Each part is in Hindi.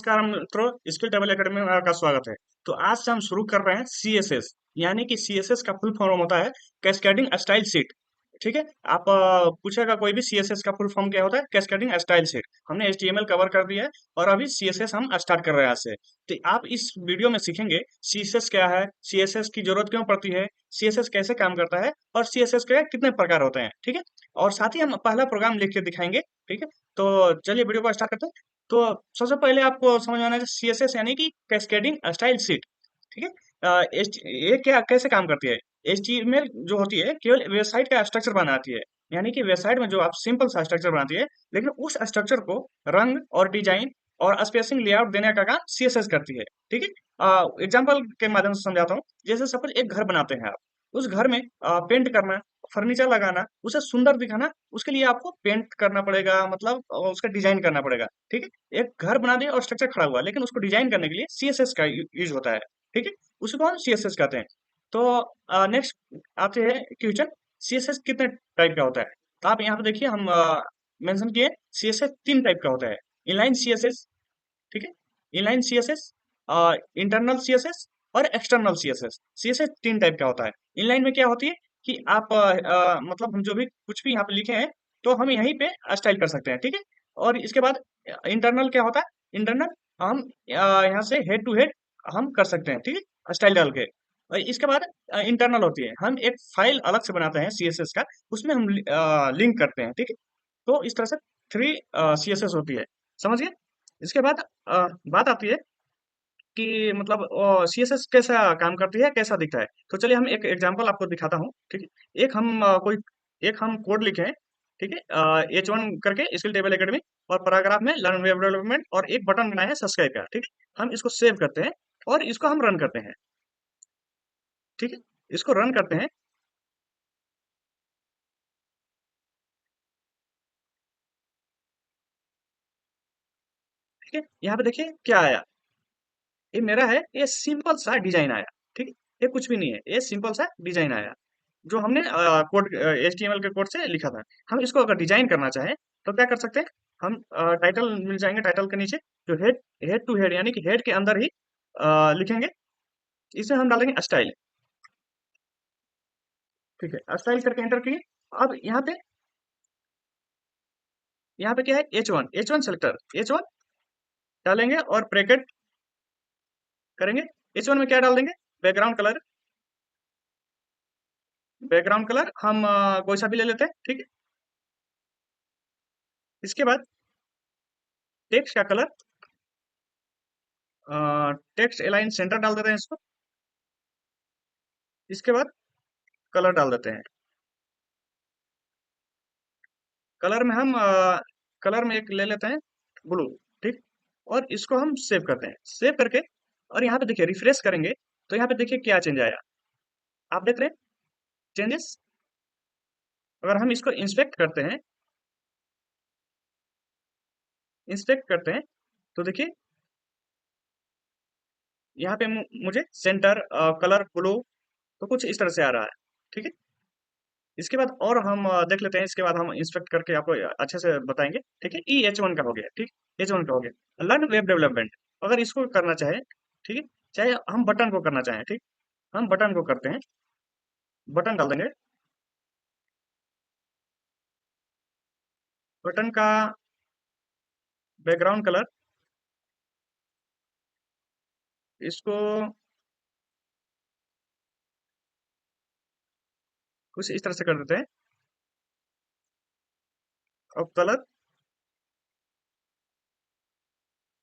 नमस्कार मित्रों, स्किल टेबल एकेडमी में आपका स्वागत है। तो आज से हम शुरू कर रहे हैं सीएसएस, यानी कि सीएसएस का फुल फॉर्म होता है कैस्केडिंग स्टाइल शीट। ठीक है, आप पूछेगा कोई भी सीएसएस का फुल फॉर्म क्या होता है, कैस्केडिंग स्टाइल शीट। हमने एचटीएमएल कवर कर दिया है और अभी सीएसएस हम स्टार्ट कर रहे हैं आज से। तो आप इस वीडियो में सीखेंगे सीएसएस क्या है, सीएसएस की जरूरत क्यों पड़ती है, सीएसएस कैसे काम करता है और सीएसएस के कितने प्रकार होते हैं। ठीक है, और साथ ही हम पहला प्रोग्राम लिख के दिखाएंगे। ठीक है, तो चलिए वीडियो को स्टार्ट करते हैं। तो सबसे पहले आपको समझ में आना चाहिए सीएसएस यानी कि कैस्केडिंग स्टाइल शीट। ठीक है, ये क्या कैसे काम करती है। एचटीएमएल जो होती है केवल वेबसाइट का स्ट्रक्चर बनाती है, यानी कि वेबसाइट में जो आप सिंपल सा स्ट्रक्चर बनाती है, लेकिन उस स्ट्रक्चर को रंग और डिजाइन और स्पेसिंग लेआउट देने का काम सीएसएस करती है। ठीक है, एग्जांपल के माध्यम से समझाता हूँ। जैसे सपोज एक घर बनाते हैं आप, उस घर में पेंट करना, फर्नीचर लगाना, उसे सुंदर दिखाना, उसके लिए आपको पेंट करना पड़ेगा, मतलब उसका डिजाइन करना पड़ेगा। ठीक है, एक घर बना दिया और स्ट्रक्चर खड़ा हुआ, लेकिन उसको डिजाइन करने के लिए सीएसएस का यूज होता है। ठीक है, उसको हम सीएसएस कहते हैं। तो नेक्स्ट आते हैं क्वेश्चन, सीएसएस कितने टाइप का होता है। तो आप यहाँ पे देखिए, हम मेंशन किए सीएसएस तीन टाइप का होता है। इनलाइन सीएसएस, ठीक है, इनलाइन सीएसएस, इंटरनल सीएसएस और एक्सटर्नल सीएसएस। सीएसएस तीन टाइप का होता है। इनलाइन में क्या होती है कि आप मतलब हम जो भी कुछ भी यहाँ पे लिखे हैं, तो हम यहीं पे स्टाइल कर सकते हैं। ठीक है, और इसके बाद इंटरनल क्या होता है। इंटरनल हम यहाँ से हेड टू हेड हम कर सकते हैं। ठीक है, स्टाइल डाल के। और इसके बाद इंटरनल होती है, हम एक फाइल अलग से बनाते हैं सीएसएस का, उसमें हम लिंक करते हैं। ठीक है, तो इस तरह से थ्री सीएसएस होती है। समझ गए। इसके बाद बात आती है कि मतलब सीएसएस कैसा काम करती है, कैसा दिखता है। तो चलिए हम एक एग्जांपल आपको दिखाता हूँ। ठीक है, एक हम कोड लिखे हैं। ठीक है, H1 करके स्किल टेबल एकेडमी, और पैराग्राफ में लर्न वेब डेवलपमेंट, और एक बटन बनाया है सब्सक्राइब का। ठीक है, हम इसको सेव करते हैं और इसको हम रन करते हैं। ठीक है, इसको रन करते हैं। ठीक है, यहाँ पे देखिए क्या आया। ये मेरा है, ये सिंपल सा डिजाइन आया। ठीक है, ये कुछ भी नहीं है, ये सिंपल सा डिजाइन आया जो हमने कोड एचटीएमएल के कोड से लिखा था। हम इसको अगर डिजाइन करना चाहें तो क्या कर सकते हैं। हम टाइटल मिल जाएंगे, टाइटल के नीचे जो हेड हेड टू हेड, यानी कि हेड के अंदर ही लिखेंगे। इसे हम डालेंगे स्टाइल। ठीक है, स्टाइल करके एंटर किए। अब यहाँ पे क्या है, एच वन सेलेक्टर, H1 डालेंगे और ब्रैकेट करेंगे। H1 में क्या डाल देंगे, बैकग्राउंड कलर। बैकग्राउंड कलर हम कोई सा भी ले लेते हैं। ठीक है, इसके बाद टेक्स्ट का कलर, टेक्स्ट अलाइन सेंटर डाल देते हैं इसको। इसके बाद कलर डाल देते हैं। कलर में हम कलर में एक ले लेते हैं ब्लू। ठीक, और इसको हम सेव करते हैं। सेव करके और यहाँ पे देखिए रिफ्रेश करेंगे, तो यहाँ पे देखिए क्या चेंज आया। आप देख रहे हैं चेंजेस। अगर हम इसको इंस्पेक्ट करते हैं तो देखिए यहाँ पे मुझे सेंटर कलर ब्लू, तो कुछ इस तरह से आ रहा है। ठीक है, इसके बाद और हम देख लेते हैं। इसके बाद हम इंस्पेक्ट करके आपको अच्छे से बताएंगे। ठीक है, ई H1 का हो गया। ठीक, H1 का हो गया। लर्न वेब डेवलपमेंट, अगर इसको करना चाहे, ठीक है, चाहे हम बटन को करना चाहें। ठीक, हम बटन को करते हैं। बटन डाल देंगे। बटन का बैकग्राउंड कलर, इसको कुछ इस तरह से कर देते हैं। और कलर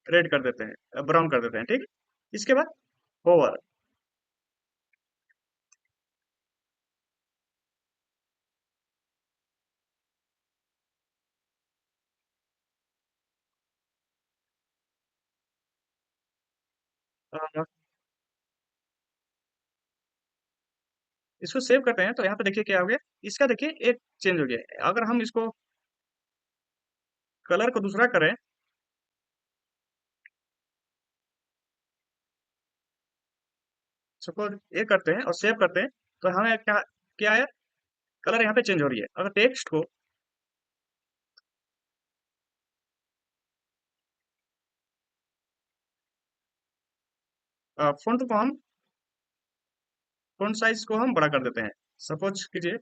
रेड कर देते हैं, ब्राउन कर देते हैं। ठीक, इसके बाद होवर। इसको सेव करते हैं तो यहाँ पे देखिए क्या हो गया। इसका देखिए एक चेंज हो गया है। अगर हम इसको कलर को दूसरा करें, सपोज ये करते हैं और सेव करते हैं, तो हमें क्या क्या आया, कलर यहाँ पे चेंज हो रही है। अगर टेक्स्ट को फ़ॉन्ट को हम फ़ॉन्ट साइज़ को हम बड़ा कर देते हैं। सपोज़ कीजिए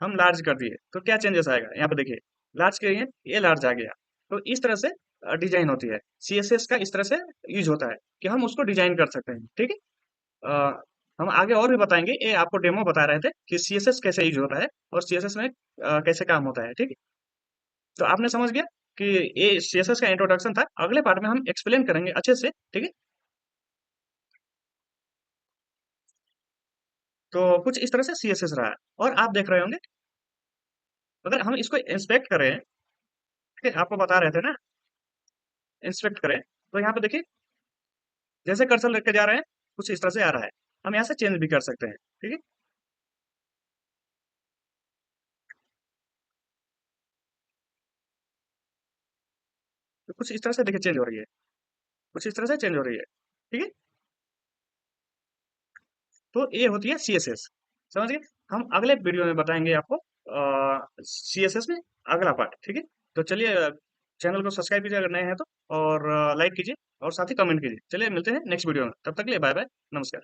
हम लार्ज कर दिए, तो क्या चेंजेस आएगा? यहाँ पे देखिए, लार्ज किए, ये लार्ज आ गया। तो इस तरह से डिज़ाइन होती है। सीएसएस का इस तरह से यूज़ होता है कि हम उसको डिज़ाइन कर सकते हैं, ठीक है? हम आगे और भी बताएँगे, ये आपको डेमो बता रहे थे कि सीएसएस कैसे यूज़ होता है और सीएसएस में कैसे काम होता है, ठीक है? तो आपने समझ गया कि ये सीएसएस का इंट्रोडक्शन था। अगले पार्ट में हम एक्सप्लेन करेंगे अच्छे से, ठीक है? तो कुछ इस तरह से सीएसएस रहा है और आप देख रहे होंगे, अगर हम इसको इंस्पेक्ट करें, ठीक है? आपको बता रहे थे ना, इंस्पेक्ट करें, तो यहाँ पे देखिए, जैसे कर्सर लेके जा रहे हैं, कुछ इस तरह से आ रहा है। हम यहाँ से चेंज भी कर सकते हैं, ठीक है? तो कुछ इस तरह से देखिए चेंज हो रही है, कुछ इस तरह से चेंज हो रही है, ठीक है? तो ये होती है सीएसएस, समझ गए? हम अगले वीडियो में बताएंगे आपको सीएसएस में अगला पार्ट, ठीक है? तो चलिए, चैनल को सब्सक्राइब कीजिए अगर नए हैं तो, और लाइक कीजिए और साथ ही कमेंट कीजिए। चलिए मिलते हैं नेक्स्ट वीडियो में, तब तक के लिए बाय बाय, नमस्कार।